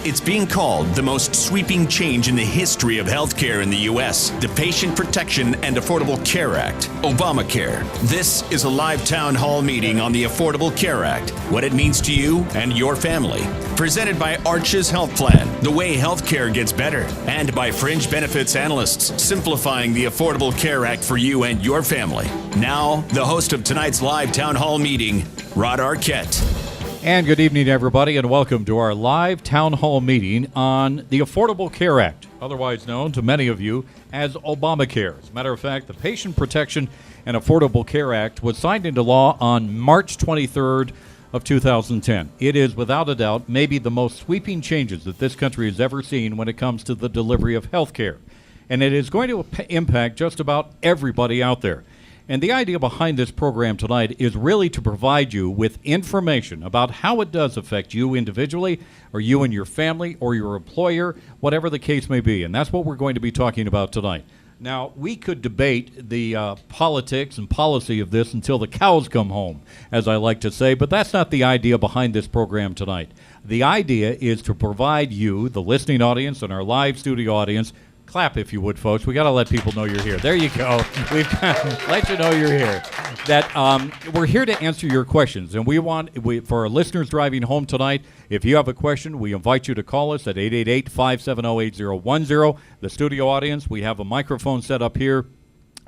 It's being called the most sweeping change in the history of healthcare in the U.S., the Patient Protection and Affordable Care Act, Obamacare. This is a live town hall meeting on the Affordable Care Act, what it means to you and your family. Presented by Arch's Health Plan, the way healthcare gets better, and by Fringe Benefits Analysts, simplifying the Affordable Care Act for you and your family. Now, the host of tonight's live town hall meeting, Rod Arquette. And good evening, everybody, and welcome to our live town hall meeting on the Affordable Care Act, otherwise known to many of you as Obamacare. As a matter of fact, the Patient Protection and Affordable Care Act was signed into law on March 23rd of 2010. It is, without a doubt, maybe the most sweeping changes that this country has ever seen when it comes to the delivery of health care. And it is going to impact just about everybody out there. And the idea behind this program tonight is really to provide you with information about how it does affect you individually, or you and your family, or your employer, whatever the case may be. And that's what we're going to be talking about tonight. Now, we could debate the politics and policy of this until the cows come home, as I like to say, but that's not the idea behind this program tonight. The idea is to provide you, the listening audience and our live studio audience, clap if you would, folks. We got to let people know you're here. There you go. We've got to let you know you're here. That we're here to answer your questions, and for our listeners driving home tonight, if you have a question, we invite you to call us at 888-570-8010. The studio audience, we have a microphone set up here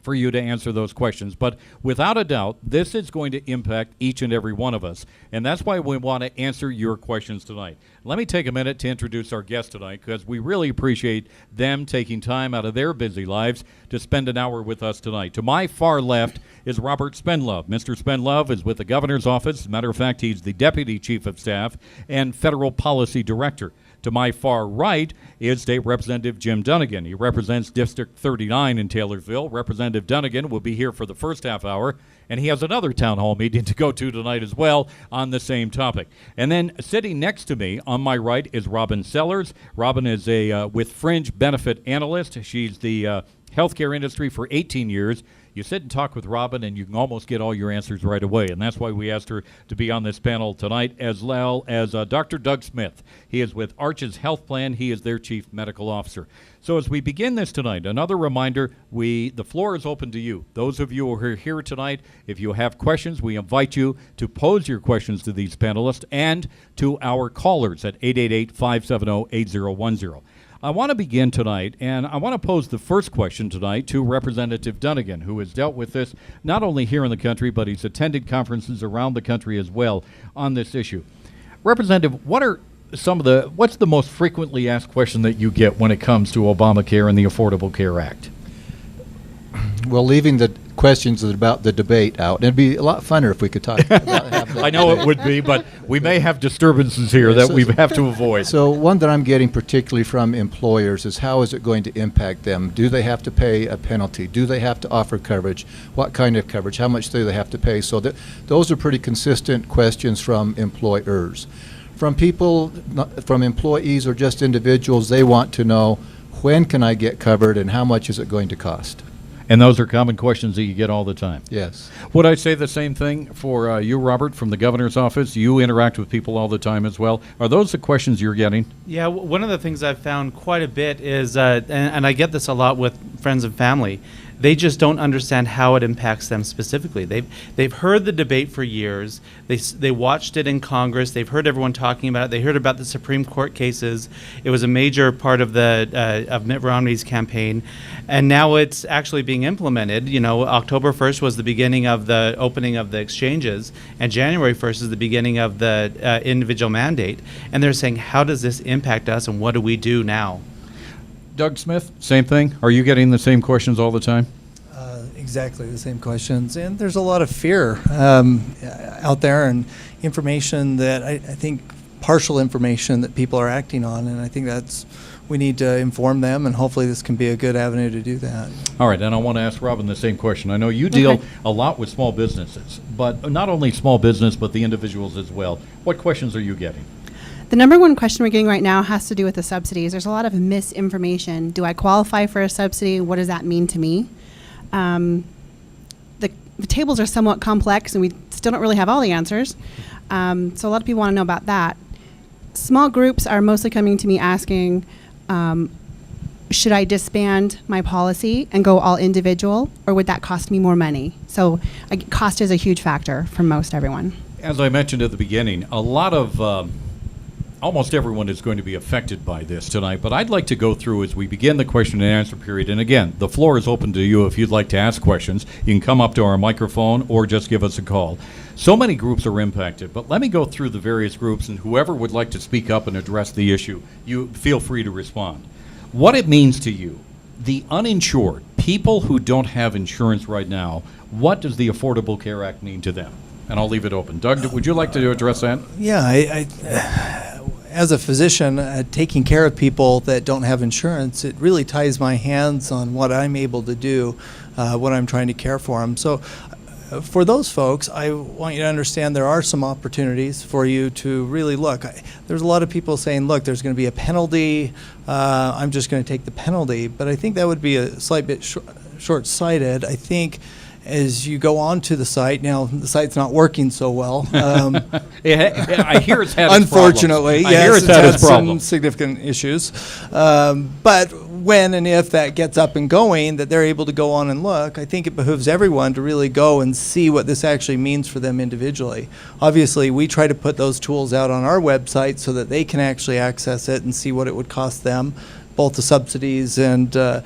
for you to answer those questions. But without a doubt, this is going to impact each and every one of us, and that's why we want to answer your questions tonight. Let me take a minute to introduce our guest tonight, because we really appreciate them taking time out of their busy lives to spend an hour with us tonight. To my far left is Robert Spendlove. Mr. Spendlove is with the Governor's Office. As a matter of fact, he's the Deputy Chief of Staff and Federal Policy Director. To my far right is State Representative Jim Dunnigan. He represents District 39 in Taylorsville. Representative Dunnigan will be here for the first half hour, and he has another town hall meeting to go to tonight as well on the same topic. And then sitting next to me on my right is Robin Sellers. Robin is with Fringe Benefit Analyst. She's the healthcare industry for 18 years. You sit and talk with Robin, and you can almost get all your answers right away, and that's why we asked her to be on this panel tonight, as well as Dr. Doug Smith. He is with Arch's Health Plan. He is their Chief Medical Officer. So as we begin this tonight, another reminder, the floor is open to you. Those of you who are here tonight, if you have questions, we invite you to pose your questions to these panelists and to our callers at 888-570-8010. I want to begin tonight, and I want to pose the first question tonight to Representative Dunnigan, who has dealt with this not only here in the country, but he's attended conferences around the country as well on this issue. Representative, what's the most frequently asked question that you get when it comes to Obamacare and the Affordable Care Act? Well, leaving the questions about the debate out, it'd be a lot funner if we could talk about I know it would be, but we may have disturbances here that we have to avoid. So one that I'm getting particularly from employers is, how is it going to impact them? Do they have to pay a penalty? Do they have to offer coverage? What kind of coverage? How much do they have to pay? So those are pretty consistent questions from employers. From employees or just individuals, they want to know, when can I get covered and how much is it going to cost? And those are common questions that you get all the time. Yes. Would I say the same thing for you, Robert, from the Governor's Office? You interact with people all the time as well. Are those the questions you're getting? Yeah, one of the things I've found quite a bit is, and I get this a lot with friends and family, they just don't understand how it impacts them specifically. They've heard the debate for years. They watched it in Congress. They've heard everyone talking about it. They heard about the Supreme Court cases. It was a major part of of Mitt Romney's campaign, and now it's actually being implemented. You know, October 1st was the beginning of the opening of the exchanges, and January 1st is the beginning of the individual mandate. And they're saying, how does this impact us, and what do we do now? Doug Smith, same thing. Are you getting the same questions all the time? Exactly the same questions, and there's a lot of fear out there, and information that I think partial information that people are acting on, and I think we need to inform them, and hopefully this can be a good avenue to do that. All right, and I want to ask Robin the same question. I know you deal a lot with small businesses, but not only small business, but the individuals as well. What questions are you getting? The number one question we're getting right now has to do with the subsidies. There's a lot of misinformation. Do I qualify for a subsidy? What does that mean to me? The tables are somewhat complex, and we still don't really have all the answers. So a lot of people want to know about that. small groups are mostly coming to me asking, should I disband my policy and go all individual, or would that cost me more money? So cost is a huge factor for most everyone. As I mentioned at the beginning, a lot of almost everyone is going to be affected by this tonight, but I'd like to go through as we begin the question and answer period. And again, the floor is open to you if you'd like to ask questions. You can come up to our microphone or just give us a call. So many groups are impacted, but let me go through the various groups, and whoever would like to speak up and address the issue, you feel free to respond. What it means to you, the uninsured, people who don't have insurance right now, what does the Affordable Care Act mean to them? And I'll leave it open. Doug, would you like to address that? Yeah, as a physician, taking care of people that don't have insurance, it really ties my hands on what I'm able to do when I'm trying to care for them. So for those folks, I want you to understand there are some opportunities for you to really look. There's a lot of people saying, look, there's going to be a penalty. I'm just going to take the penalty. But I think that would be a slight bit short-sighted. I think as you go onto the site, now the site's not working so well. I hear it's had its unfortunately, problems. yes, it's had some significant issues. But when and if that gets up and going, that they're able to go on and look, I think it behooves everyone to really go and see what this actually means for them individually. Obviously, we try to put those tools out on our website so that they can actually access it and see what it would cost them, both the subsidies and the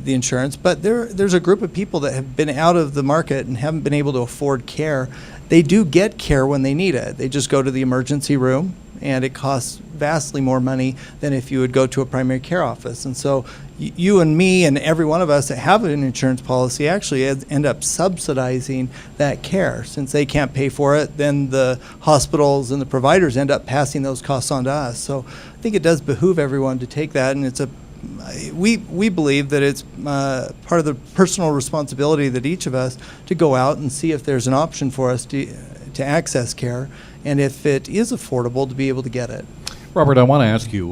insurance. But there's a group of people that have been out of the market and haven't been able to afford care. They do get care when they need it. They just go to the emergency room, and it costs vastly more money than if you would go to a primary care office. And so you and me and every one of us that have an insurance policy actually end up subsidizing that care. Since they can't pay for it, then the hospitals and the providers end up passing those costs on to us. So I think it does behoove everyone to take that, and it's we believe that it's part of the personal responsibility that each of us to go out and see if there's an option for us to access care, and if it is affordable, to be able to get it. Robert, I want to ask you,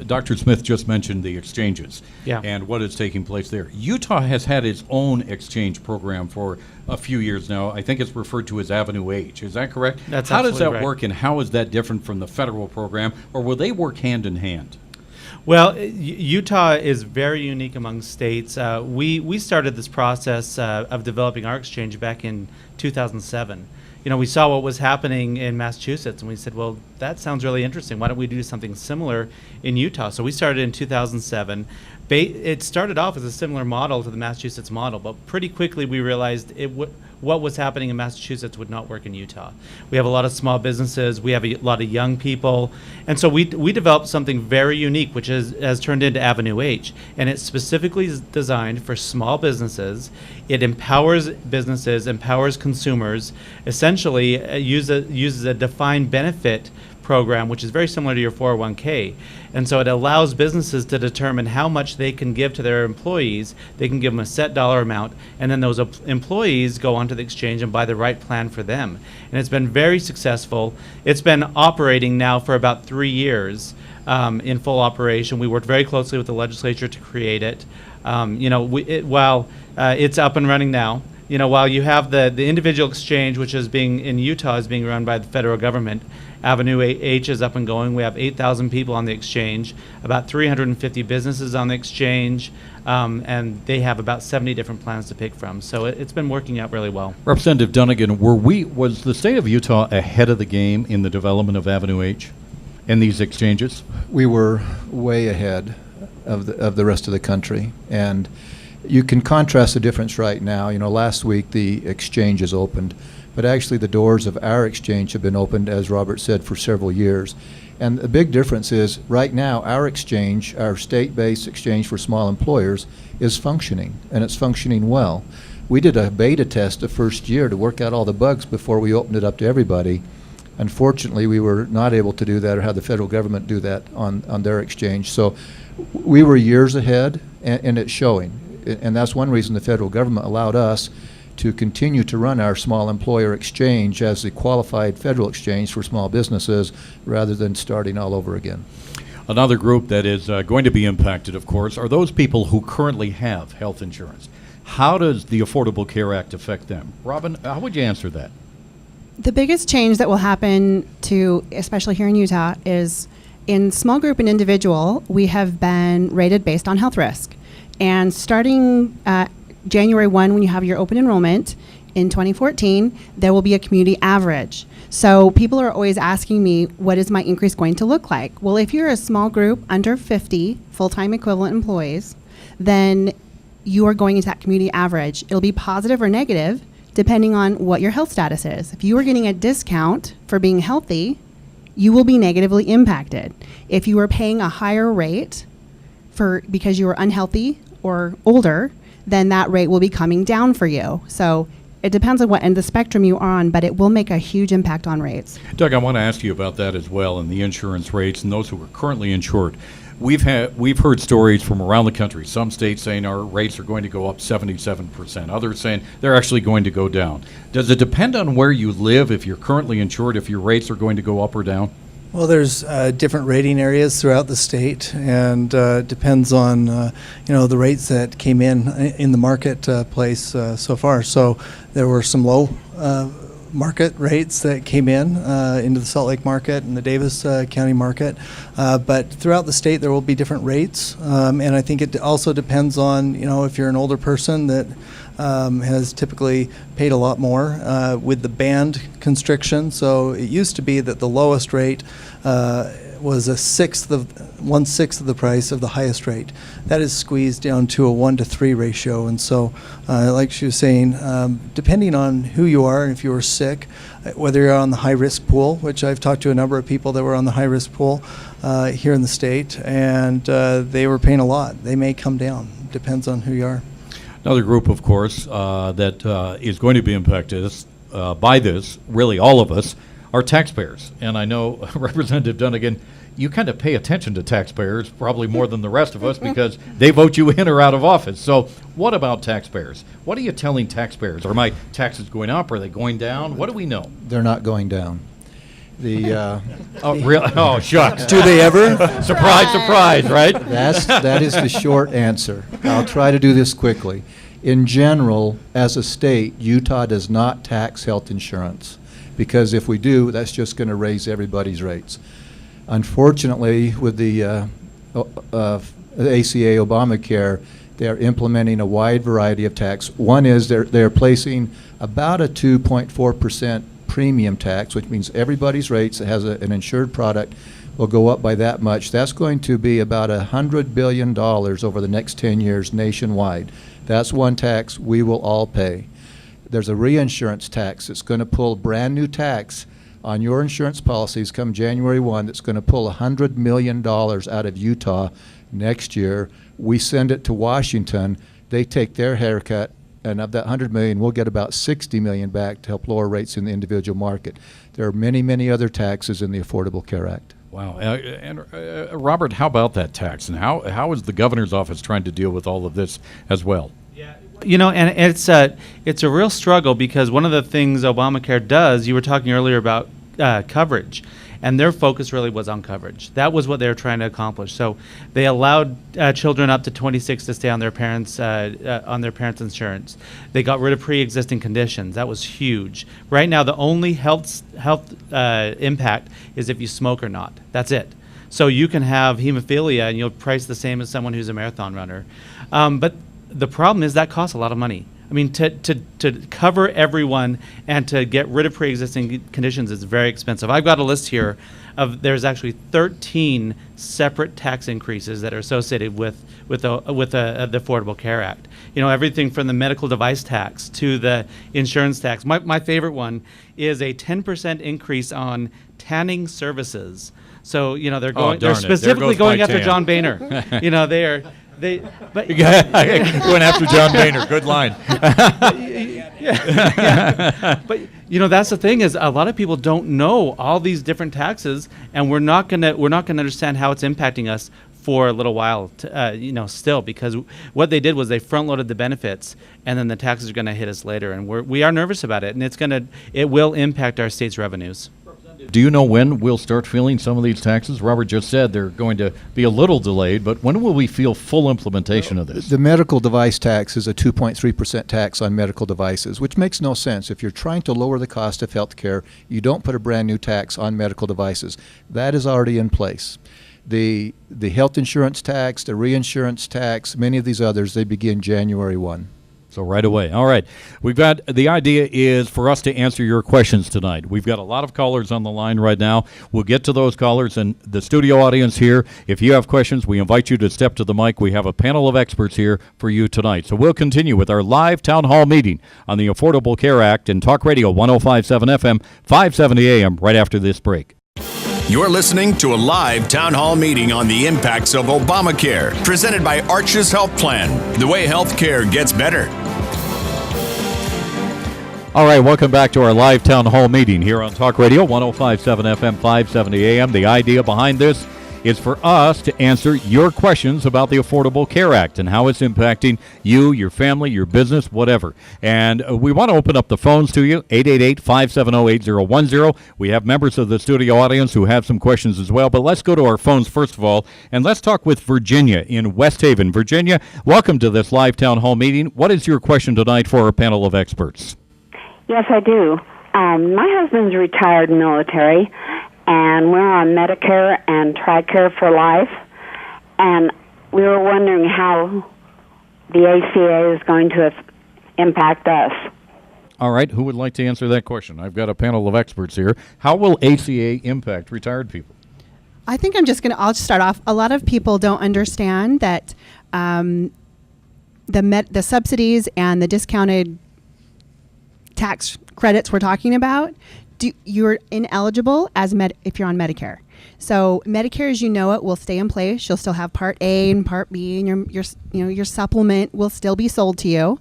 Dr. Smith just mentioned the exchanges and what is taking place there. Utah has had its own exchange program for a few years now. I think it's referred to as Avenue H. Is that correct? That's How does that absolutely right. work, and how is that different from the federal program, or will they work hand in hand? Well, Utah is very unique among states. We started this process of developing our exchange back in 2007. We saw what was happening in Massachusetts, and we said, well, that sounds really interesting. Why don't we do something similar in Utah? So we started in 2007. It started off as a similar model to the Massachusetts model, but pretty quickly we realized what was happening in Massachusetts would not work in Utah. We have a lot of small businesses, we have a lot of young people, and so we developed something very unique, which has turned into Avenue H, and it's specifically designed for small businesses. It empowers businesses, empowers consumers, essentially uses a defined benefit program, which is very similar to your 401k. And so it allows businesses to determine how much they can give to their employees. They can give them a set dollar amount, and then those employees go onto the exchange and buy the right plan for them. And it's been very successful. It's been operating now for about 3 years in full operation. We worked very closely with the legislature to create it. While it's up and running now, while you have the individual exchange, which is in Utah, is being run by the federal government, Avenue H is up and going. We have 8,000 people on the exchange, about 350 businesses on the exchange, and they have about 70 different plans to pick from. So it's been working out really well. Representative Dunnigan, was the state of Utah ahead of the game in the development of Avenue H and these exchanges? We were way ahead of the rest of the country, and you can contrast the difference right now. Last week the exchanges opened, but actually the doors of our exchange have been opened, as Robert said, for several years. And the big difference is right now our exchange, our state-based exchange for small employers, is functioning, and it's functioning well. We did a beta test the first year to work out all the bugs before we opened it up to everybody. Unfortunately, we were not able to do that or have the federal government do that on their exchange. So we were years ahead, and it's showing. And that's one reason the federal government allowed us to continue to run our small employer exchange as the qualified federal exchange for small businesses rather than starting all over again. Another group that is going to be impacted, of course, are those people who currently have health insurance. How does the Affordable Care Act affect them? Robin, how would you answer that? The biggest change that will happen to, especially here in Utah, is in small group and individual, we have been rated based on health risk. And starting January 1, when you have your open enrollment in 2014, there will be a community average. So people are always asking me, what is my increase going to look like? Well, if you're a small group under 50 full-time equivalent employees, then you are going into that community average. It'll be positive or negative depending on what your health status is. If you are getting a discount for being healthy, you will be negatively impacted. If you are paying a higher rate because you are unhealthy or older, then that rate will be coming down for you. So it depends on what end of the spectrum you are on, but it will make a huge impact on rates. Doug, I want to ask you about that as well, and the insurance rates and those who are currently insured. We've heard stories from around the country, some states saying our rates are going to go up 77%, others saying they're actually going to go down. Does it depend on where you live, if you're currently insured, if your rates are going to go up or down? Well, there's different rating areas throughout the state, and depends on the rates that came in the marketplace so far. So there were some low market rates that came into the Salt Lake market and the Davis County market, but throughout the state there will be different rates, and I think it also depends on if you're an older person that has typically paid a lot more with the band constriction. So it used to be that the lowest rate was 1/6 of the price of the highest rate. That is squeezed down to a 1-to-3 ratio. And so, like she was saying, depending on who you are and if you are sick, whether you're on the high risk pool, which I've talked to a number of people that were on the high risk pool here in the state, and they were paying a lot. They may come down. Depends on who you are. Another group, of course, that is going to be impacted by this, really all of us, are taxpayers. And I know, Representative Dunnigan, you kind of pay attention to taxpayers probably more than the rest of us because they vote you in or out of office. So what about taxpayers? What are you telling taxpayers? Are my taxes going up? Are they going down? What do we know? They're not going down. Oh, really? Oh, shucks. Do they ever? Surprise, surprise, right? That is the short answer. I'll try to do this quickly. In general, as a state, Utah does not tax health insurance, because if we do, that's just going to raise everybody's rates. Unfortunately, with the ACA Obamacare, they're implementing a wide variety of tax. One is they're placing about a 2.4% premium tax, which means everybody's rates that has an insured product will go up by that much. That's going to be about $100 billion over the next 10 years nationwide. That's one tax we will all pay. There's a reinsurance tax that's going to pull brand new tax on your insurance policies come January 1 that's going to pull $100 million out of Utah next year. We send it to Washington. They take their haircut, and of that $100 million, we'll get about $60 million back to help lower rates in the individual market. There are many, many other taxes in the Affordable Care Act. Wow. Robert, how about that tax? And how is the governor's office trying to deal with all of this as well? Yeah, and it's a real struggle, because one of the things Obamacare does, you were talking earlier about coverage, and their focus really was on coverage. That was what they were trying to accomplish. So they allowed children up to 26 to stay on their parents' insurance. They got rid of pre-existing conditions. That was huge. Right now, the only health impact is if you smoke or not. That's it. So you can have hemophilia and you'll price the same as someone who's a marathon runner. But the problem is that costs a lot of money. I mean, to cover everyone and to get rid of pre-existing conditions is very expensive. I've got a list here of there's actually 13 separate tax increases that are associated with the Affordable Care Act. You know, everything from the medical device tax to the insurance tax. My favorite one is a 10% increase on tanning services. So, you know, they're specifically going after John Boehner. You know, but going after John Boehner. Good line. yeah. But you know, that's the thing, is a lot of people don't know all these different taxes, and we're not gonna understand how it's impacting us for a little while, still, because what they did was they front loaded the benefits, and then the taxes are going to hit us later, and we are nervous about it, and it will impact our state's revenues. Do you know when we'll start feeling some of these taxes? Robert just said they're going to be a little delayed, but when will we feel full implementation of this? The medical device tax is a 2.3% tax on medical devices, which makes no sense. If you're trying to lower the cost of health care, you don't put a brand new tax on medical devices. That is already in place. The health insurance tax, the reinsurance tax, many of these others, they begin January 1. So right away. All right. The idea is for us to answer your questions tonight. We've got a lot of callers on the line right now. We'll get to those callers, and the studio audience here, if you have questions, we invite you to step to the mic. We have a panel of experts here for you tonight. So we'll continue with our live town hall meeting on the Affordable Care Act and Talk Radio 105.7 FM, 570 AM right after this break. You're listening to a live town hall meeting on the impacts of Obamacare, presented by Arches Health Plan, the way health care gets better. All right, welcome back to our live town hall meeting here on Talk Radio 105.7 FM, 570 AM. The idea behind this is for us to answer your questions about the Affordable Care Act and how it's impacting you, your family, your business, whatever. And we want to open up the phones to you, 888-570-8010. We have members of the studio audience who have some questions as well. But let's go to our phones first of all, and let's talk with Virginia in West Haven. Virginia, welcome to this live town hall meeting. What is your question tonight for our panel of experts? Yes, I do. My husband's retired military, and we're on Medicare and TRICARE for life, and we were wondering how the ACA is going to impact us. All right, who would like to answer that question? I've got a panel of experts here. How will ACA impact retired people? I think I'll just start off. A lot of people don't understand that the subsidies and the discounted tax credits we're talking about, you're ineligible if you're on Medicare. So Medicare, as you know it, will stay in place. You'll still have Part A and Part B, and your supplement will still be sold to you.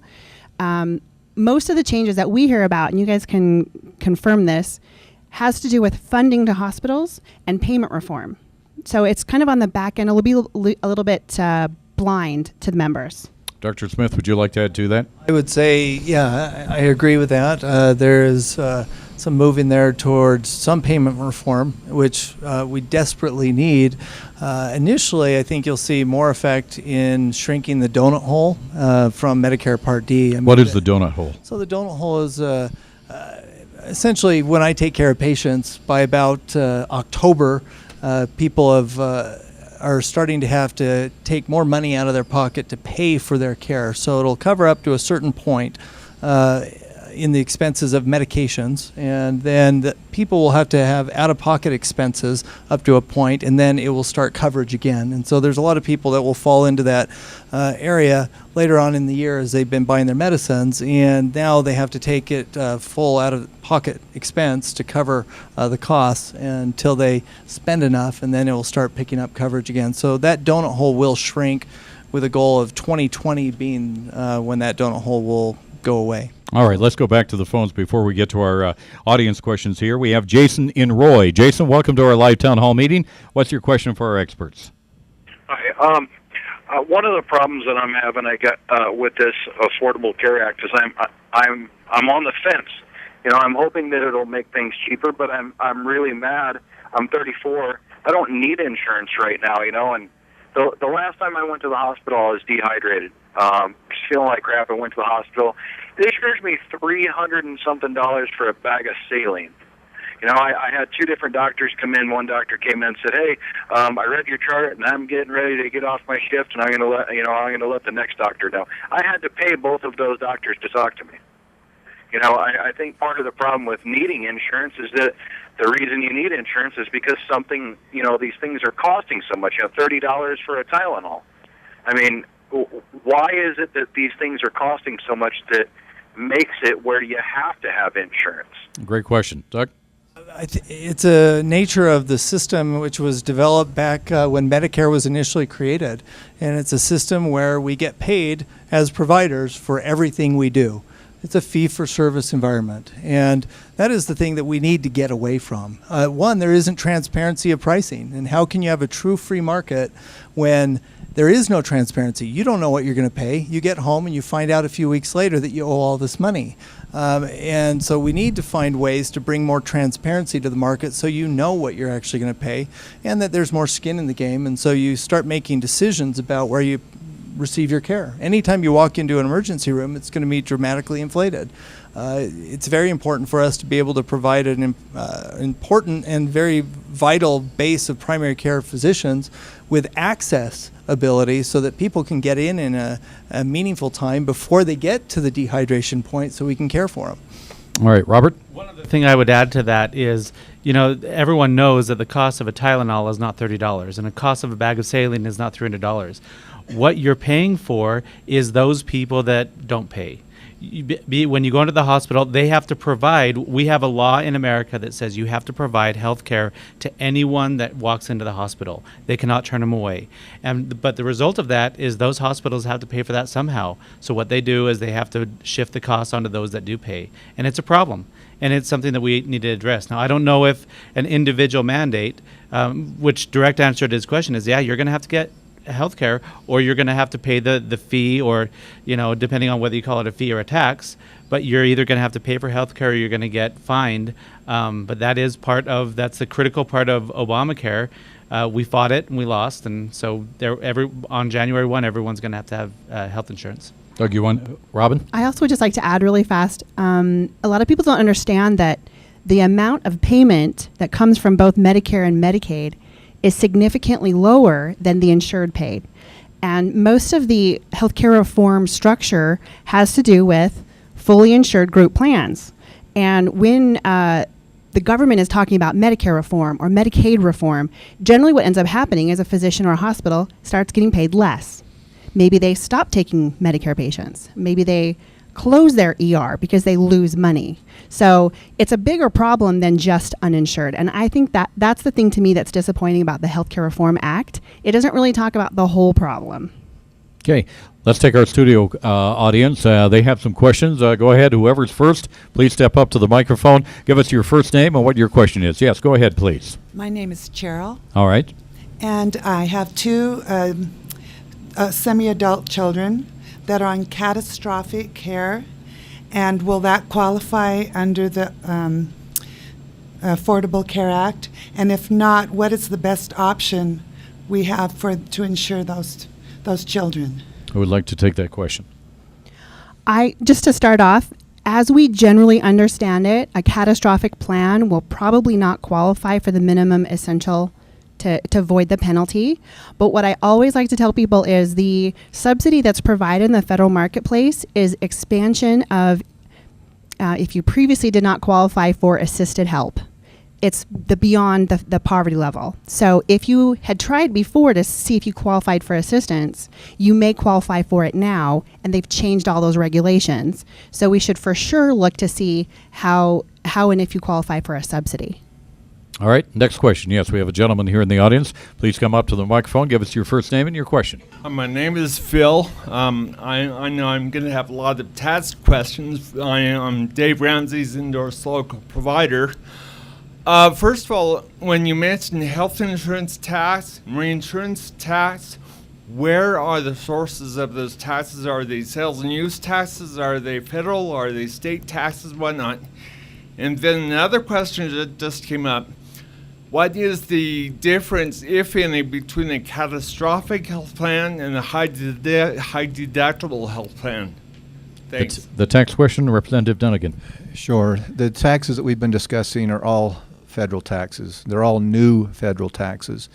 Most of the changes that we hear about, and you guys can confirm this, has to do with funding to hospitals and payment reform. So it's kind of on the back end. It'll be a little bit blind to the members. Dr. Smith, would you like to add to that? I would say, yeah, I agree with that. There is some moving there towards some payment reform, which we desperately need. Initially, I think you'll see more effect in shrinking the donut hole from Medicare Part D. What is the donut hole? So the donut hole is essentially when I take care of patients, by about October, people are starting to have to take more money out of their pocket to pay for their care. So it'll cover up to a certain point in the expenses of medications, and then people will have to have out-of-pocket expenses up to a point, and then it will start coverage again. And so there's a lot of people that will fall into that area later on in the year as they've been buying their medicines, and now they have to take it full out-of-pocket expense to cover the costs until they spend enough, and then it will start picking up coverage again. So that donut hole will shrink, with a goal of 2020 being when that donut hole will go away. All right, let's go back to the phones before we get to our audience questions here. We have Jason in Roy. Jason, welcome to our live town hall meeting. What's your question for our experts? Hi. One of the problems that I'm having with this Affordable Care Act is I'm on the fence. I'm hoping that it'll make things cheaper, but I'm really mad. I'm 34. I don't need insurance right now, and the last time I went to the hospital, I was dehydrated. Feeling like crap. I went to the hospital. They charged me $300 and something for a bag of saline. I had two different doctors come in. One doctor came in and said, "Hey, I read your chart, and I'm getting ready to get off my shift, and I'm going to let the next doctor know." I had to pay both of those doctors to talk to me. I think part of the problem with needing insurance is that the reason you need insurance is because these things are costing so much. $30 for a Tylenol. I mean, why is it that these things are costing so much that makes it where you have to have insurance? Great question. Doug? It's a nature of the system which was developed back when Medicare was initially created. And it's a system where we get paid as providers for everything we do. It's a fee-for-service environment. And that is the thing that we need to get away from. One, there isn't transparency of pricing. And how can you have a true free market when there is no transparency. You don't know what you're going to pay. You get home and you find out a few weeks later that you owe all this money. And so we need to find ways to bring more transparency to the market so you know what you're actually going to pay and that there's more skin in the game. And so you start making decisions about where you receive your care. Anytime you walk into an emergency room, it's going to be dramatically inflated. It's very important for us to be able to provide an important and very vital base of primary care physicians with access ability so that people can get in a meaningful time before they get to the dehydration point so we can care for them. All right, Robert? One other thing I would add to that is, everyone knows that the cost of a Tylenol is not $30 and the cost of a bag of saline is not $300. What you're paying for is those people that don't pay. When you go into the hospital, they have to provide. We have a law in America that says you have to provide health care to anyone that walks into the hospital. They cannot turn them away. But the result of that is those hospitals have to pay for that somehow. So what they do is they have to shift the cost onto those that do pay. And it's a problem. And it's something that we need to address. Now, I don't know if an individual mandate, which direct answer to his question is, yeah, you're going to have to get healthcare, or you're going to have to pay the fee, or depending on whether you call it a fee or a tax, but you're either going to have to pay for healthcare or you're going to get fined. But that's the critical part of Obamacare. We fought it and we lost, and so on January 1 everyone's going to have health insurance. Doug, you want Robin? I also would just like to add really fast, a lot of people don't understand that the amount of payment that comes from both Medicare and Medicaid is significantly lower than the insured paid. And most of the healthcare reform structure has to do with fully insured group plans. And when the government is talking about Medicare reform or Medicaid reform, generally what ends up happening is a physician or a hospital starts getting paid less. Maybe they stop taking Medicare patients. Maybe they close their ER because they lose money. So it's a bigger problem than just uninsured. And I think that's the thing to me that's disappointing about the Healthcare Reform Act. It doesn't really talk about the whole problem. Okay, let's take our studio audience. They have some questions. Go ahead, whoever's first, please step up to the microphone. Give us your first name and what your question is. Yes, go ahead, please. My name is Cheryl. All right. And I have two semi-adult children that are on catastrophic care, and will that qualify under the Affordable Care Act? And if not, what is the best option we have to insure those children? Who would like to take that question? Just to start off, as we generally understand it, a catastrophic plan will probably not qualify for the minimum essential to avoid the penalty. But what I always like to tell people is the subsidy that's provided in the federal marketplace is expansion of if you previously did not qualify for assisted help. It's beyond the poverty level. So if you had tried before to see if you qualified for assistance, you may qualify for it now, and they've changed all those regulations. So we should for sure look to see how and if you qualify for a subsidy. All right, next question. Yes, we have a gentleman here in the audience. Please come up to the microphone. Give us your first name and your question. My name is Phil. I know I'm going to have a lot of tax questions. I'm Dave Ramsey's endorsed local provider. First of all, when you mentioned health insurance tax, reinsurance tax, where are the sources of those taxes? Are they sales and use taxes? Are they federal? Are they state taxes? Whatnot? And then another question that just came up. What is the difference, if any, between a catastrophic health plan and a high deductible health plan? Thanks. The tax question, Representative Dunnigan. Sure. The taxes that we've been discussing are all federal taxes. They're all new federal taxes.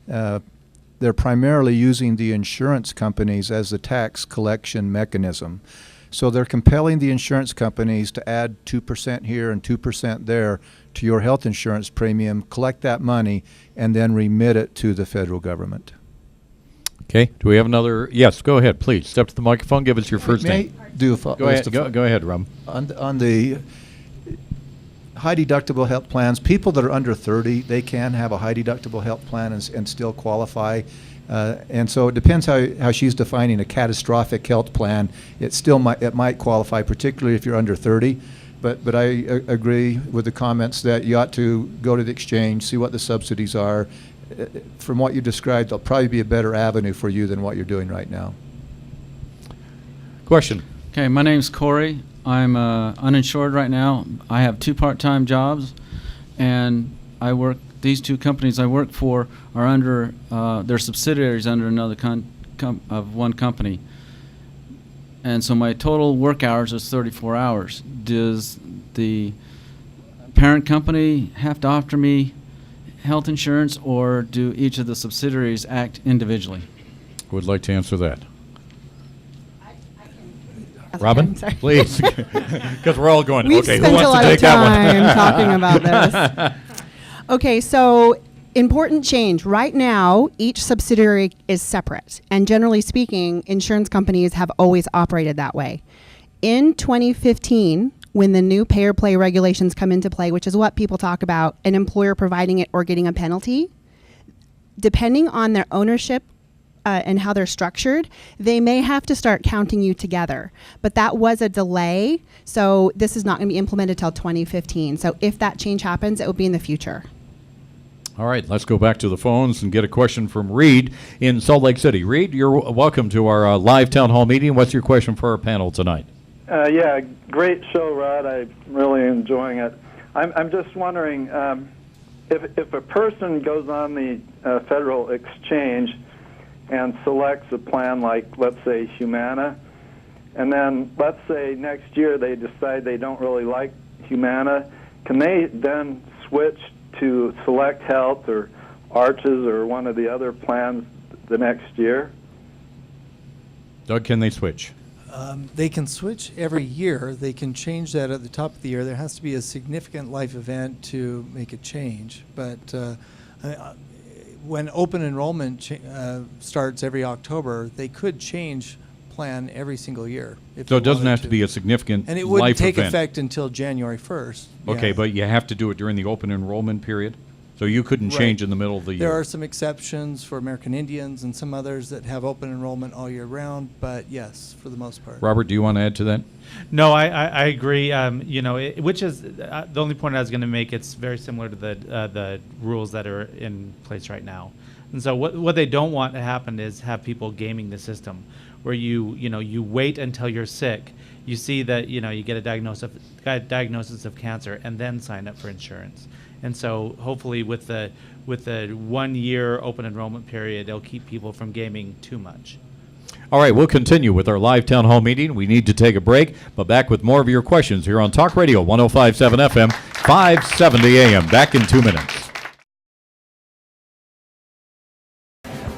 They're primarily using the insurance companies as the tax collection mechanism. So they're compelling the insurance companies to add 2% here and 2% there to your health insurance premium, collect that money, and then remit it to the federal government. Okay. Do we have another? Yes, go ahead, please. Step to the microphone. Give us your first name. Go ahead, go ahead, Rob. On the high deductible health plans, people that are under 30, they can have a high deductible health plan and still qualify. And so it depends how she's defining a catastrophic health plan. It might qualify, particularly if you're under 30. But I agree with the comments that you ought to go to the exchange, see what the subsidies are, from what you described, there'll probably be a better avenue for you than what you're doing right now. Question. Okay, my name's Corey. I'm uninsured right now. I have 2 part-time jobs, and I work. These 2 companies I work for are under they're subsidiaries under another of one company, and so my total work hours is 34 hours. Does the parent company have to offer me health insurance, or do each of the subsidiaries act individually? Would like to answer that. That's Robin, okay, sorry. please, because we're all going. We've Okay, who spent wants a lot to take of time that one? talking about this. Okay, so important change. Right now, each subsidiary is separate, and generally speaking, insurance companies have always operated that way. In 2015, when the new pay-or-play regulations come into play, which is what people talk about, an employer providing it or getting a penalty, depending on their ownership and how they're structured, they may have to start counting you together. But that was a delay, so this is not going to be implemented till 2015. So if that change happens, it will be in the future. All right, let's go back to the phones and get a question from Reed in Salt Lake City. Reed, you're welcome to our live town hall meeting. What's your question for our panel tonight? Yeah, great show, Rod. I'm really enjoying it. I'm just wondering if a person goes on the Federal Exchange and selects a plan like, let's say, Humana, and then let's say next year they decide they don't really like Humana, can they then switch to Select Health or Arches or one of the other plans the next year? Doug, can they switch? They can switch every year. They can change that at the top of the year. There has to be a significant life event to make a change. But when open enrollment starts every October, they could change plan every single year. If So it they doesn't wanted have to be a significant And it life wouldn't take event. effect until January 1st. Okay, Yeah. but you have to do it during the open enrollment period? So you couldn't Right. change in the middle of the year? There are some exceptions for American Indians and some others that have open enrollment all year round, but yes, for the most part. Robert, do you want to add to that? No, I agree. Which is the only point I was going to make. It's very similar to the rules that are in place right now. And so what they don't want to happen is have people gaming the system, where you wait until you're sick, you see that you get a diagnosis of cancer, and then sign up for insurance. And so hopefully with the 1 year open enrollment period, it'll keep people from gaming too much. All right, we'll continue with our live town hall meeting. We need to take a break, but back with more of your questions here on Talk Radio 105.7 FM, 570 AM. Back in 2 minutes.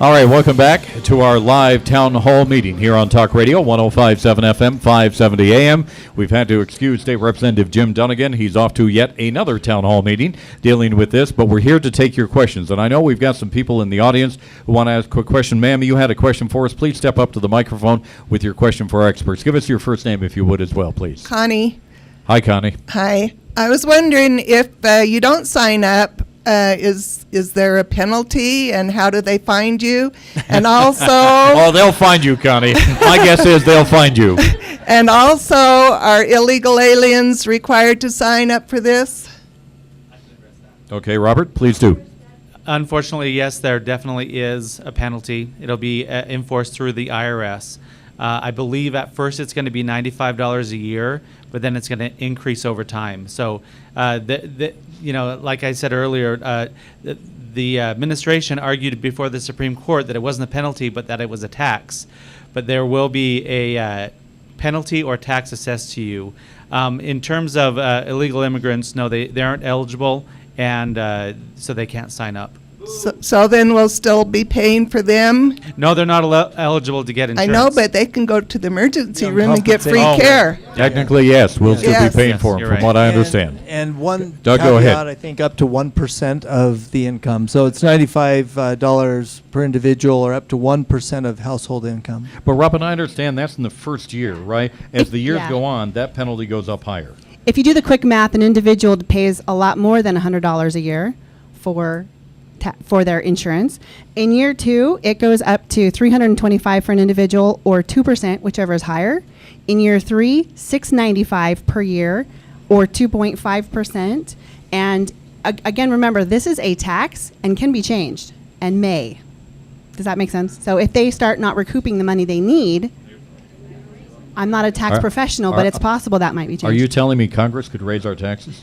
All right, welcome back to our live town hall meeting here on Talk Radio 105.7 FM, 570 AM. We've had to excuse State Representative Jim Dunnigan. He's off to yet another town hall meeting dealing with this, but we're here to take your questions. And I know we've got some people in the audience who want to ask a quick question. Ma'am, you had a question for us. Please step up to the microphone with your question for our experts. Give us your first name, if you would, as well, please. Connie. Hi, Connie. Hi. I was wondering if you don't sign up, is there a penalty, and how do they find you? And also... Oh, they'll find you, Connie. My guess is they'll find you. And also, are illegal aliens required to sign up for this? Okay, Robert, please do. Unfortunately, yes, there definitely is a penalty. It'll be enforced through the IRS. I believe at first it's going to be $95 a year, but then it's going to increase over time. So, like I said earlier, the administration argued before the Supreme Court that it wasn't a penalty, but that it was a tax. But there will be a penalty or tax assessed to you. In terms of illegal immigrants, no, they aren't eligible, and so they can't sign up. So then we'll still be paying for them? No, they're not eligible to get insurance. I know, but they can go to the emergency room and get free care. Technically, yes. We'll still be paying for them, you're from right. what I understand. And one Doug, caveat, go ahead. I think up to 1% of the income. So it's $95 per individual, or up to 1% of household income. But, Robin, I understand that's in the first year, right? As the years yeah. go on, that penalty goes up higher. If you do the quick math, an individual pays a lot more than $100 a year for their insurance. In year 2, it goes up to $325 for an individual, or 2%, whichever is higher. In year 3, $695 per year, or 2.5%. And again, remember, this is a tax and can be changed. and May. Does that make sense? So if they start not recouping the money they need, I'm not a tax professional, but it's possible that might be changed. Are you telling me Congress could raise our taxes?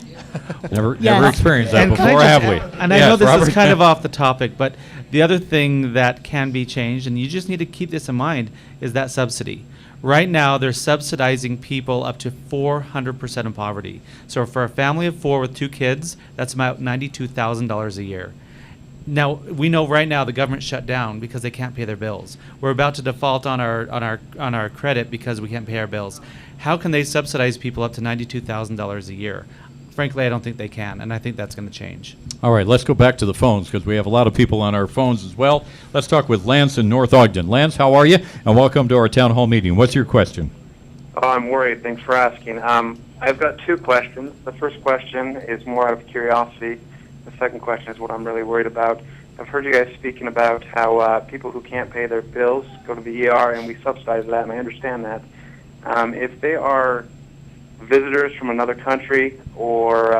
Never Yes. experienced that And can I before, just have we? add- And I Yes, know this Robert. is kind of off the topic, but the other thing that can be changed, and you just need to keep this in mind, is that subsidy. Right now, they're subsidizing people up to 400% of poverty. So for a family of 4 with 2 kids, that's about $92,000 a year. Now, we know right now the government shut down because they can't pay their bills. We're about to default on our credit because we can't pay our bills. How can they subsidize people up to $92,000 a year? Frankly, I don't think they can, and I think that's going to change. All right, let's go back to the phones because we have a lot of people on our phones as well. Let's talk with Lance in North Ogden. Lance, how are you? And welcome to our town hall meeting. What's your question? Oh, I'm worried. Thanks for asking. I've got 2 questions. The first question is more out of curiosity. The second question is what I'm really worried about. I've heard you guys speaking about how people who can't pay their bills go to the ER, and we subsidize that, and I understand that. If they are visitors from another country, or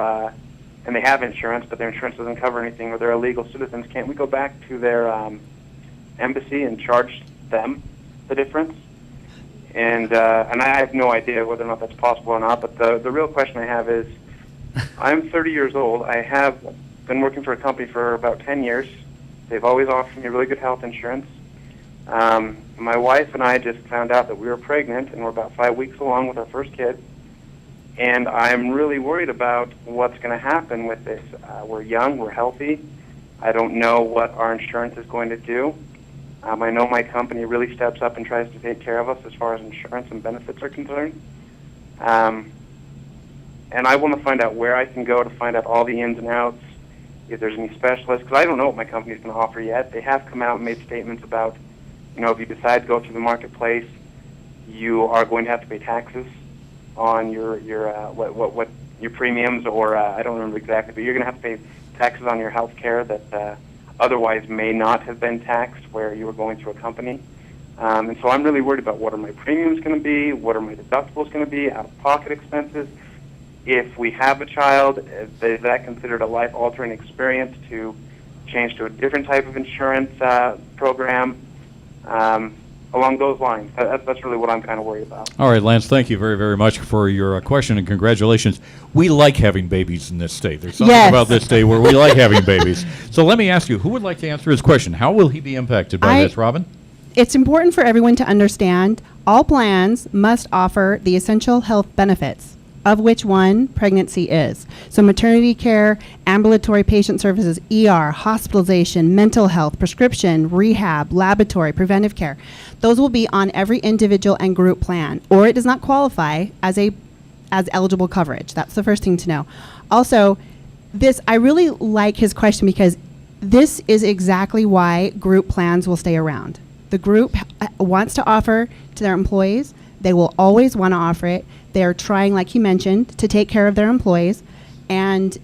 and they have insurance, but their insurance doesn't cover anything, or they're illegal citizens, can't we go back to their embassy and charge them the difference? And I have no idea whether or not that's possible or not, but the real question I have is, I'm 30 years old. I have been working for a company for about 10 years. They've always offered me really good health insurance. My wife and I just found out that we were pregnant, and we're about 5 weeks along with our first kid. And I'm really worried about what's going to happen with this. We're young, we're healthy. I don't know what our insurance is going to do. I know my company really steps up and tries to take care of us as far as insurance and benefits are concerned. And I want to find out where I can go to find out all the ins and outs, if there's any specialists, because I don't know what my company's going to offer yet. They have come out and made statements about, if you decide to go through the marketplace, you are going to have to pay taxes on your premiums, or I don't remember exactly, but you're going to have to pay taxes on your health care that otherwise may not have been taxed where you were going through a company. And so I'm really worried about what are my premiums going to be, what are my deductibles going to be, out-of-pocket expenses. If we have a child, is that considered a life-altering experience to change to a different type of insurance program? Along those lines, that's really what I'm kind of worried about. All right, Lance, thank you very, very much for your question, and congratulations. We like having babies in this state. There's something about this state where we like having babies. So let me ask you, who would like to answer his question? How will he be impacted by this, Robin? It's important for everyone to understand all plans must offer the essential health benefits, of which one pregnancy is. So maternity care, ambulatory patient services, ER, hospitalization, mental health, prescription, rehab, laboratory, preventive care. Those will be on every individual and group plan, or it does not qualify as eligible coverage. That's the first thing to know. Also, I really like his question because this is exactly why group plans will stay around. The group wants to offer to their employees. They will always want to offer it. They are trying, like he mentioned, to take care of their employees. And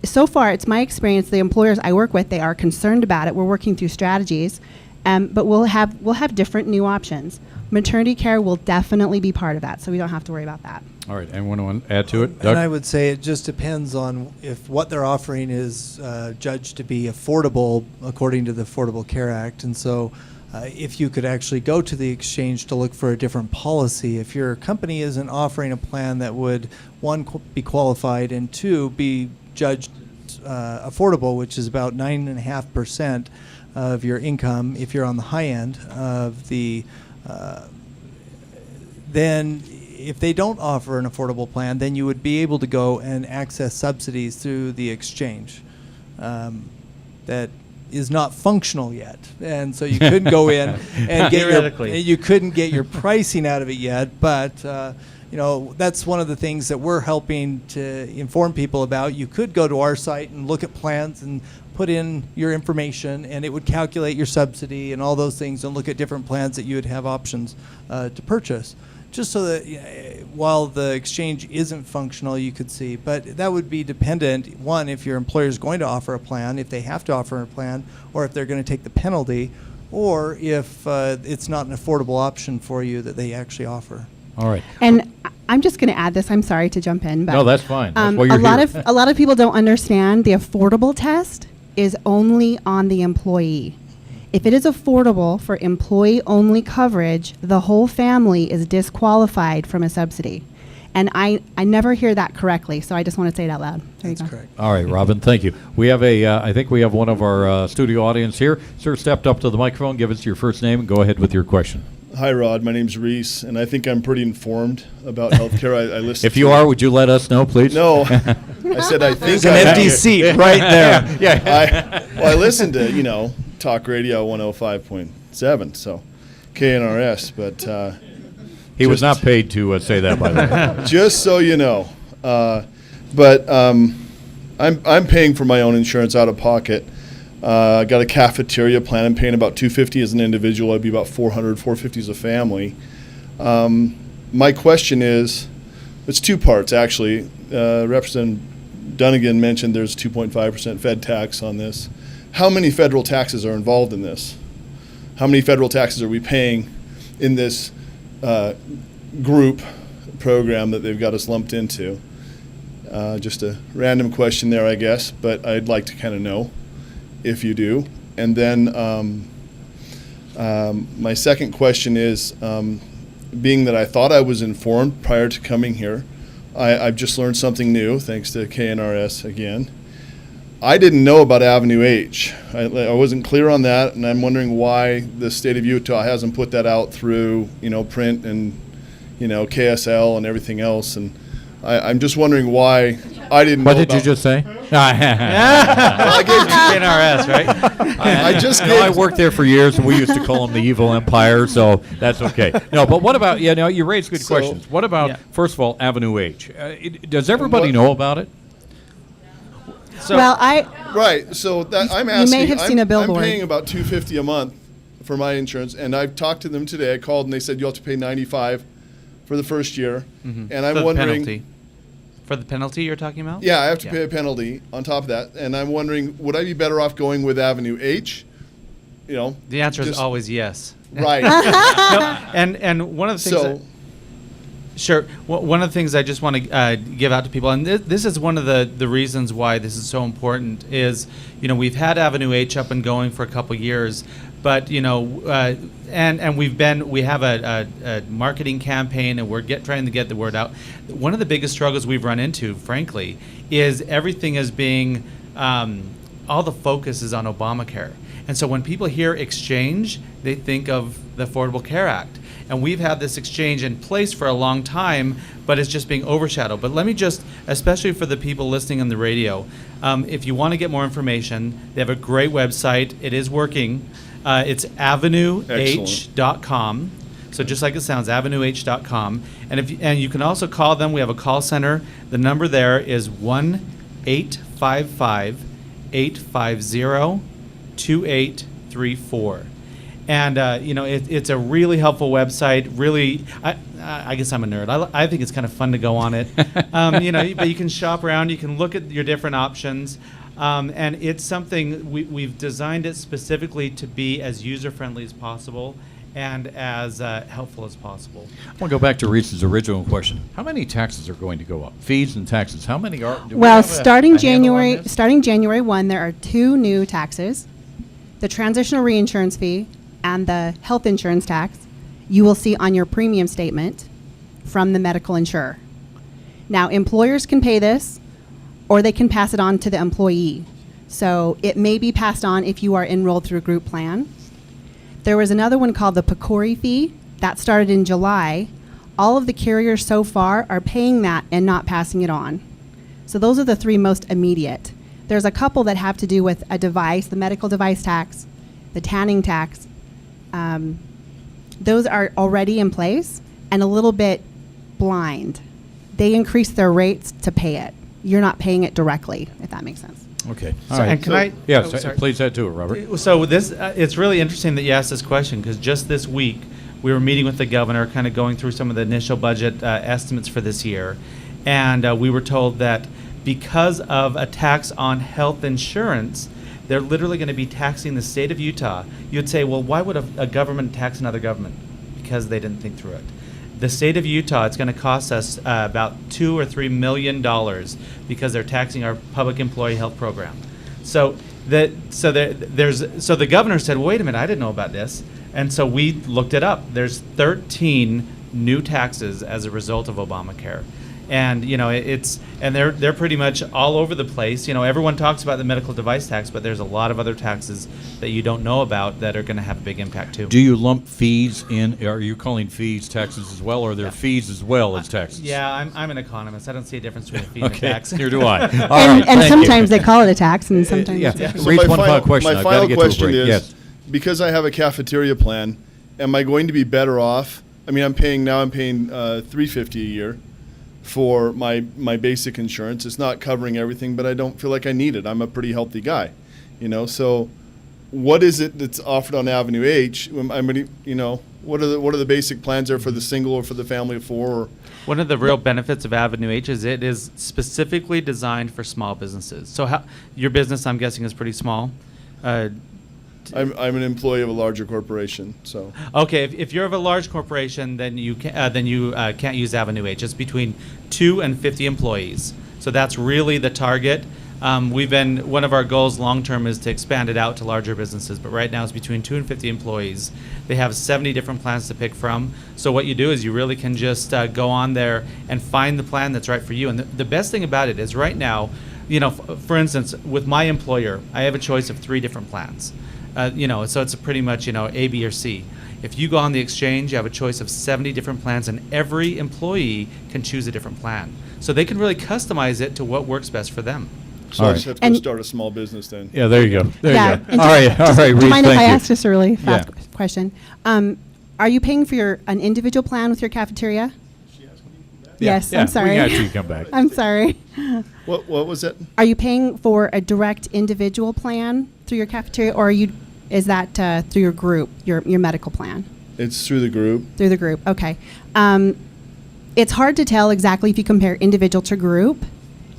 so far, it's my experience, the employers I work with, they are concerned about it. We're working through strategies, but we'll have different new options. Maternity care will definitely be part of that, so we don't have to worry about that. All right, anyone want to add to it? Doug? And I would say it just depends on if what they're offering is judged to be affordable according to the Affordable Care Act. And so if you could actually go to the exchange to look for a different policy, if your company isn't offering a plan that would, one, be qualified, and two, be judged affordable, which is about 9.5% of your income if you're on the high end of the, then if they don't offer an affordable plan, then you would be able to go and access subsidies through the exchange. That is not functional yet, and so you couldn't go in and you couldn't get your pricing out of it yet. But that's one of the things that we're helping to inform people about. You could go to our site and look at plans and put in your information, and it would calculate your subsidy and all those things, and look at different plans that you would have options to purchase. Just so that while the exchange isn't functional, you could see. But that would be dependent, one, if your employer is going to offer a plan, if they have to offer a plan, or if they're going to take the penalty, or if it's not an affordable option for you that they actually offer. All right. And I'm just going to add this. I'm sorry to jump in, but no, that's fine. That's why you're a lot of people don't understand the affordable test is only on the employee. If it is affordable for employee-only coverage, the whole family is disqualified from a subsidy. And I never hear that correctly, so I just want to say it out loud. There you go. Correct. All right, Robin, thank you. We have I think we have one of our studio audience here. Sir, stepped up to the microphone, give us your first name, and go ahead with your question. Hi, Rod. My name's Reese, and I think I'm pretty informed about healthcare. I listen. If you are, would you let us know, please? No, I said I think There's an empty seat right there. Yeah. I listen to talk radio 105.7, so KNRS, but he was not paid to say that, by the way. Just so you know, but I'm paying for my own insurance out of pocket. I got a cafeteria plan. I'm paying about $250 as an individual. I'd be about $450 as a family. My question is, it's two parts actually. Representative Dunnigan mentioned there's 2.5% Fed tax on this. How many federal taxes are involved in this? How many federal taxes are we paying in this group program that they've got us lumped into? Just a random question there, I guess, but I'd like to kind of know if you do. And then my second question is, being that I thought I was informed prior to coming here, I've just learned something new, thanks to KNRS again. I didn't know about Avenue H. I wasn't clear on that, and I'm wondering why the state of Utah hasn't put that out through, print and, KSL and everything else. And I'm just wondering why I didn't know. What did you just say? Well, I gave Knrs, right? I worked there for years, and we used to call them the evil empire, so that's okay. No, but what about, you raised good questions. What about, first of all, Avenue H? Does everybody know about it? So right. So that I'm asking. You may have seen a billboard. I'm paying about $250 a month for my insurance, and I've talked to them today. I called and they said you have to pay $95 for the first year, and I'm wondering. For the penalty you're talking about? Yeah, I have to pay a penalty on top of that, and I'm wondering, would I be better off going with Avenue H? The answer is always yes. Right. And one of the things. Sure. One of the things I just want to give out to people, and this is one of the reasons why this is so important, is we've had Avenue H up and going for a couple years, but and we have a marketing campaign, and we're trying to get the word out. One of the biggest struggles we've run into, frankly, is everything is being all the focus is on Obamacare, and so when people hear exchange, they think of the Affordable Care Act. And we've had this exchange in place for a long time, but it's just being overshadowed. But let me just, especially for the people listening on the radio, if you want to get more information, they have a great website. It is working. It's avenueh.com. So just like it sounds, avenueh.com. And you can also call them. We have a call center. The number there is 1-855-850-2834. And it's a really helpful website. Really, I guess I'm a nerd. I think it's kind of fun to go on it. But you can shop around. You can look at your different options, and it's something we've designed it specifically to be as user friendly as possible and as helpful as possible. I want to go back to Reese's original question. How many taxes are going to go up? Fees and taxes. How many are? Starting January 1, there are two new taxes: the transitional reinsurance fee and the health insurance tax. You will see on your premium statement from the medical insurer. Now, employers can pay this, or they can pass it on to the employee. So it may be passed on if you are enrolled through a group plan. There was another one called the PCORI fee. That started in July. All of the carriers so far are paying that and not passing it on. So those are the three most immediate. There's a couple that have to do with a device, the medical device tax, the tanning tax. Those are already in place and a little bit blind. They increase their rates to pay it. You're not paying it directly, if that makes sense. Okay. All right. And can I? Yes, please add to it, Robert. So it's really interesting that you asked this question, because just this week we were meeting with the governor, kind of going through some of the initial budget estimates for this year, and we were told that because of a tax on health insurance, they're literally going to be taxing the state of Utah. You'd say, well, why would a government tax another government? Because they didn't think through it. The state of Utah, it's going to cost us about $2 or $3 million because they're taxing our public employee health program. So So the governor said, wait a minute, I didn't know about this. And so we looked it up. There's 13 new taxes as a result of Obamacare. And they're pretty much all over the place. Everyone talks about the medical device tax, but there's a lot of other taxes that you don't know about that are going to have a big impact too. Do you lump fees in? Are you calling fees taxes as well, or are there fees as well as taxes? Yeah, I'm an economist. I don't see a difference between a fee and a tax. Neither do I. All And, right, and thank sometimes you. they call it a tax, and sometimes So Reach, one final question. My I've got to final get to a question break. is, Yes. because I have a cafeteria plan, am I going to be better off? I mean, I'm paying $350 a year for my basic insurance. It's not covering everything, but I don't feel like I need it. I'm a pretty healthy guy, So, what is it that's offered on Avenue H? What are the basic plans there for the single or for the family of four? Or one of the real benefits of Avenue H is it is specifically designed for small businesses. So your business, I'm guessing, is pretty small. I'm an employee of a larger corporation, so. Okay, if you're of a large corporation, then you can't use Avenue H. It's between 2 and 50 employees. So that's really the target. One of our goals long term is to expand it out to larger businesses, but right now it's between 2 and 50 employees. They have 70 different plans to pick from. So what you do is you really can just go on there and find the plan that's right for you. And the best thing about it is right now, for instance, with my employer, I have a choice of 3 different plans. So it's pretty much, A, B, or C. If you go on the exchange, you have a choice of 70 different plans, and every employee can choose a different plan. So they can really customize it to what works best for them. So I just have to go start a small business then. Yeah, there you go. There you go. And All right, do Reese, you mind if thank I you. ask just a really fast question? Are you paying for an individual plan with your cafeteria? Yes, I'm sorry. We got you come back. I'm sorry. What was it? Are you paying for a direct individual plan through your cafeteria, or is that through your group, your medical plan? It's through the group. Through the group, okay. It's hard to tell exactly if you compare individual to group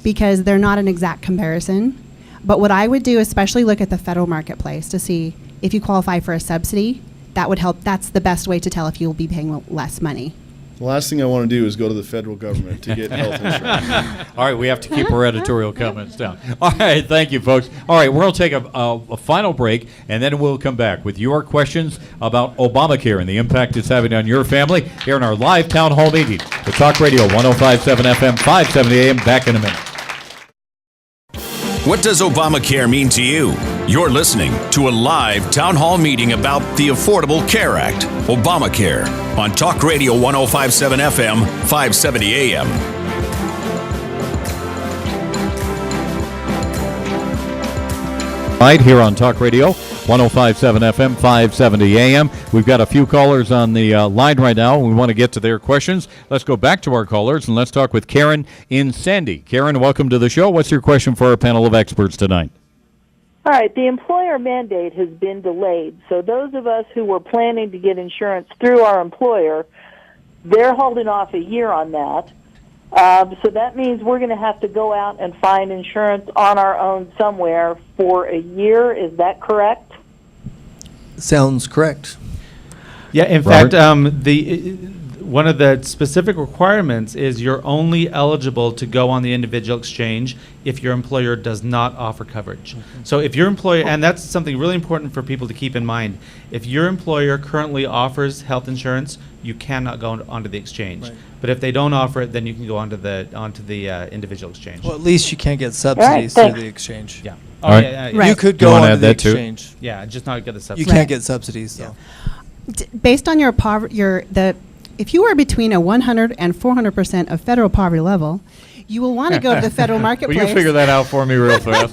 because they're not an exact comparison. But what I would do, especially look at the federal marketplace to see if you qualify for a subsidy. That would help. That's the best way to tell if you'll be paying less money. The last thing I want to do is go to the federal government to get health insurance. All right, we have to keep our editorial comments down. All right, thank you, folks. All right, we're going to take a final break, and then we'll come back with your questions about Obamacare and the impact it's having on your family here in our live town hall meeting. The Talk Radio 105.7 FM, 570 AM. Back in a minute. What does Obamacare mean to you? You're listening to a live town hall meeting about the Affordable Care Act, Obamacare, on Talk Radio 105.7 FM, 570 AM. Right here on Talk Radio 105.7 FM, 570 AM. We've got a few callers on the line right now. We want to get to their questions. Let's go back to our callers and let's talk with Karen in Sandy. Karen, welcome to the show. What's your question for our panel of experts tonight? All right, the employer mandate has been delayed. So those of us who were planning to get insurance through our employer, they're holding off a year on that. So that means we're going to have to go out and find insurance on our own somewhere for a year. Is that correct? Sounds correct. Yeah, in fact, one of the specific requirements is you're only eligible to go on the individual exchange if your employer does not offer coverage. So if your employer, and that's something really important for people to keep in mind, if your employer currently offers health insurance, you cannot go onto the exchange. Right. But if they don't offer it, then you can go onto the individual exchange. Well, at least you can't get subsidies through the exchange. Yeah. Oh, right. Yeah. You could go onto the exchange. Too? Yeah, just not get the subsidies. You can't get subsidies, though. Based on if you are between a 100 and 400% of federal poverty level, you will want to go to the federal marketplace. Will you figure that out for me real fast?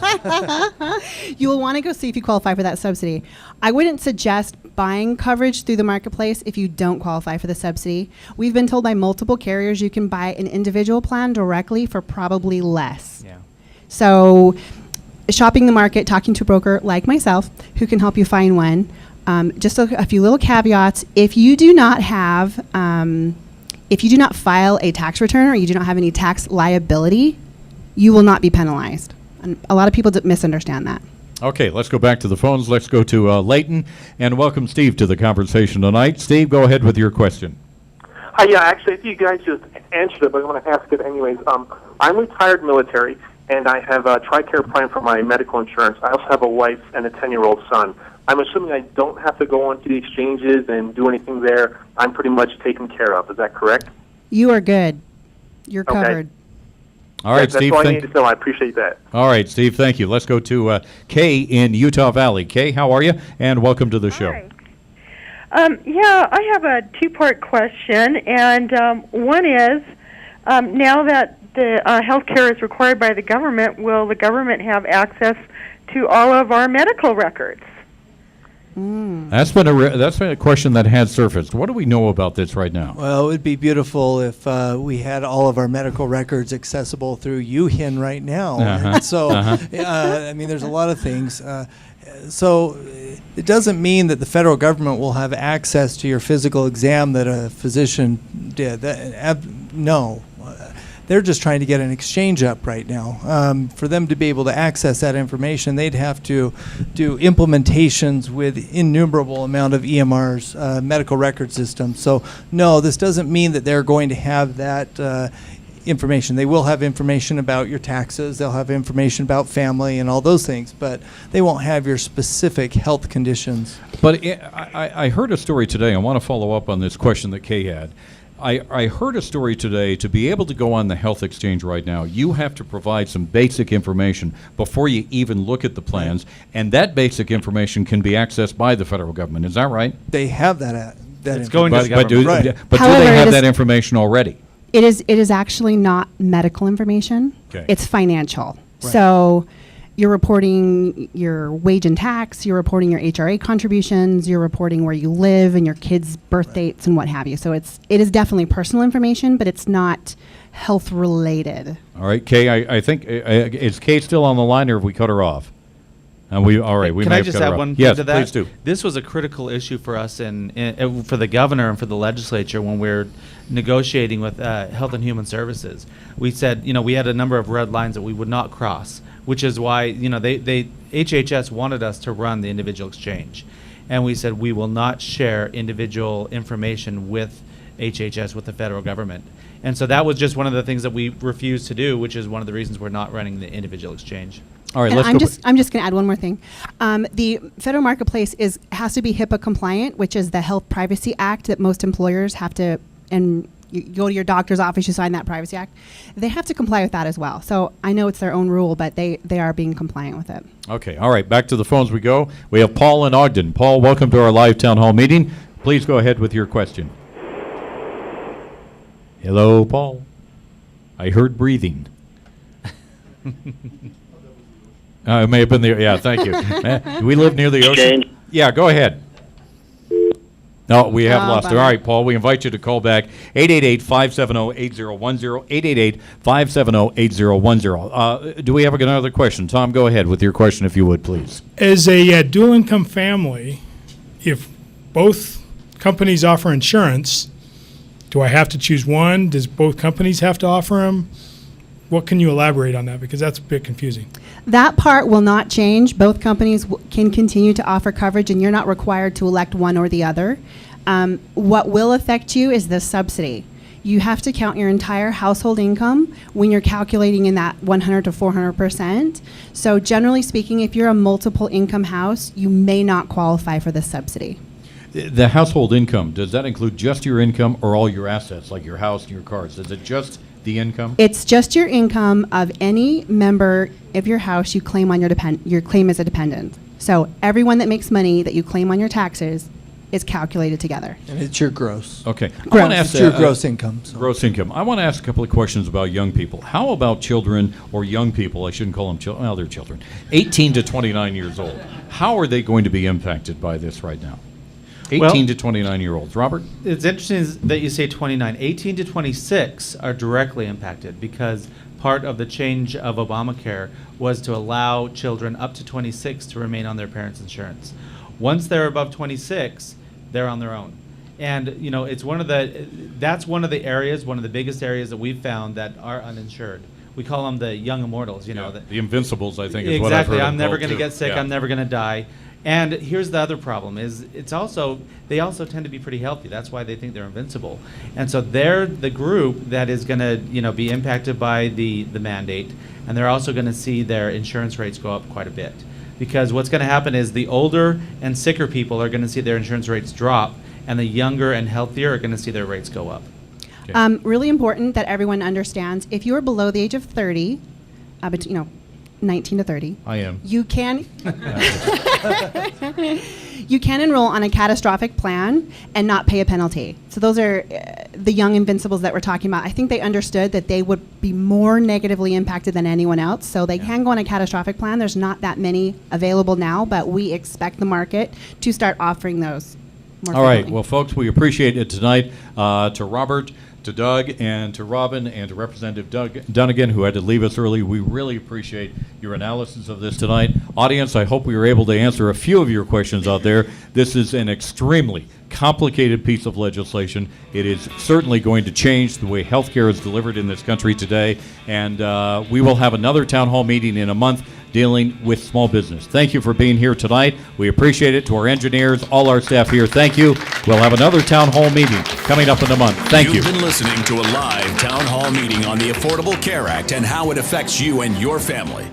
You will want to go see if you qualify for that subsidy. I wouldn't suggest buying coverage through the marketplace if you don't qualify for the subsidy. We've been told by multiple carriers you can buy an individual plan directly for probably less. Yeah. So shopping the market, talking to a broker like myself who can help you find one. Just a few little caveats. If you do not file a tax return or you do not have any tax liability, you will not be penalized. And a lot of people misunderstand that. Okay, let's go back to the phones. Let's go to Leighton and welcome Steve to the conversation tonight. Steve, go ahead with your question. Yeah, actually, if you guys just answered it, but I'm going to ask it anyways. I'm retired military, and I have a TRICARE plan for my medical insurance. I also have a wife and a 10-year-old son. I'm assuming I don't have to go onto the exchanges and do anything there. I'm pretty much taken care of. Is that correct? You are good. You're Okay. covered. All right, That's Steve. all I need to know. I appreciate that. All right, Steve. Thank you. Let's go to Kay in Utah Valley. Kay, how are you? And welcome to the show. Yeah, I have a two-part question, and one is, now that the health care is required by the government, will the government have access to all of our medical records? That's been a question that has surfaced. What do we know about this right now? Well, it would be beautiful if we had all of our medical records accessible through UHIN right now. And so, I mean, there's a lot of things. So it doesn't mean that the federal government will have access to your physical exam that a physician did. No. They're just trying to get an exchange up right now. For them to be able to access that information, they'd have to do implementations with innumerable amount of EMR's medical record systems. So no, this doesn't mean that they're going to have that information. They will have information about your taxes, they'll have information about family and all those things, but they won't have your specific health conditions. But I heard a story today. I want to follow up on this question that Kay had. I heard a story today. To be able to go on the health exchange right now, you have to provide some basic information before you even look at the plans, and that basic information can be accessed by the federal government. Is that right? They have that. It's going to the But do government. but do However, they have it that is- information already? It is actually not medical information. Okay. It's financial. Right. So you're reporting your wage and tax, you're reporting your HRA contributions, you're reporting where you live and your kids' birth dates and what have you. So it is definitely personal information, but it's not health related. All right, Kay, I think, is Kay still on the line, or have we cut her off? All right, we Can may I have just cut her add off. one thing Yes, to that? please do. This was a critical issue for us for the governor and for the legislature when we're negotiating with Health and Human Services. We said, we had a number of red lines that we would not cross, which is why, HHS wanted us to run the individual exchange. And we said we will not share individual information with HHS, with the federal government. And so that was just one of the things that we refused to do, which is one of the reasons we're not running the individual exchange. All right, And let's I'm go. just going to add one more thing. The federal marketplace has to be HIPAA compliant, which is the Health Privacy Act that most employers have to, and you go to your doctor's office, you sign that Privacy Act. They have to comply with that as well. So I know it's their own rule, but they are being compliant with it. Okay, all right, back to the phones we go. We have Paul in Ogden. Paul, welcome to our live town hall meeting. Please go ahead with your question. Hello, Paul. I heard breathing. It may have been the, yeah, thank you. Do we live near the ocean? Yeah, go ahead. No, we have lost her. All right, Paul, we invite you to call back 888-570-8010, 888-570-8010. Do we have another question? Tom, go ahead with your question, if you would, please. As a dual-income family, if both companies offer insurance, do I have to choose one? Does both companies have to offer them? What can you elaborate on that? Because that's a bit confusing. That part will not change. Both companies can continue to offer coverage, and you're not required to elect one or the other. What will affect you is the subsidy. You have to count your entire household income when you're calculating in that 100 to 400%. So generally speaking, if you're a multiple income house, you may not qualify for the subsidy. The household income, does that include just your income or all your assets, like your house and your cars? Is it just the income? It's just your income of any member of your house you claim on your claim as a dependent. So everyone that makes money that you claim on your taxes is calculated together. And it's your gross. Okay. Gross. I wanna ask, It's your gross income. So. Gross income. I want to ask a couple of questions about young people. How about children or young people? I shouldn't call them children. Well, they're children. 18 to 29 years old. How are they going to be impacted by this right now? 18 to 29-year-olds. Robert? It's interesting that you say 29. 18 to 26 are directly impacted because part of the change of Obamacare was to allow children up to 26 to remain on their parents' insurance. Once they're above 26, they're on their own. And, it's one of the biggest areas that we've found that are uninsured. We call them the young immortals, The invincibles, I think, is what I've heard Exactly. them I'm never called, going to too. get sick. Yeah. I'm never going to die. And here's the other problem: is they also tend to be pretty healthy. That's why they think they're invincible, and so they're the group that is going to be impacted by the mandate, and they're also going to see their insurance rates go up quite a bit, because what's going to happen is the older and sicker people are going to see their insurance rates drop, and the younger and healthier are going to see their rates go up. Really important that everyone understands, if you're below the age of 30, 19 to 30. I am. You can you can enroll on a catastrophic plan and not pay a penalty. So those are the young invincibles that we're talking about. I think they understood that they would be more negatively impacted than anyone else. So they can go on a catastrophic plan. There's not that many available now, but we expect the market to start offering those more All right. frequently. Well, folks, we appreciate it tonight. To Robert, to Doug, and to Robin, and to Representative Doug Dunnigan, who had to leave us early. We really appreciate your analysis of this tonight. Audience, I hope we were able to answer a few of your questions out there. This is an extremely complicated piece of legislation. It is certainly going to change the way healthcare is delivered in this country today, and we will have another town hall meeting in a month dealing with small business. Thank you for being here tonight. We appreciate it. To our engineers, all our staff here, thank you. We'll have another town hall meeting coming up in a month. Thank you. You've been listening to a live town hall meeting on the Affordable Care Act and how it affects you and your family.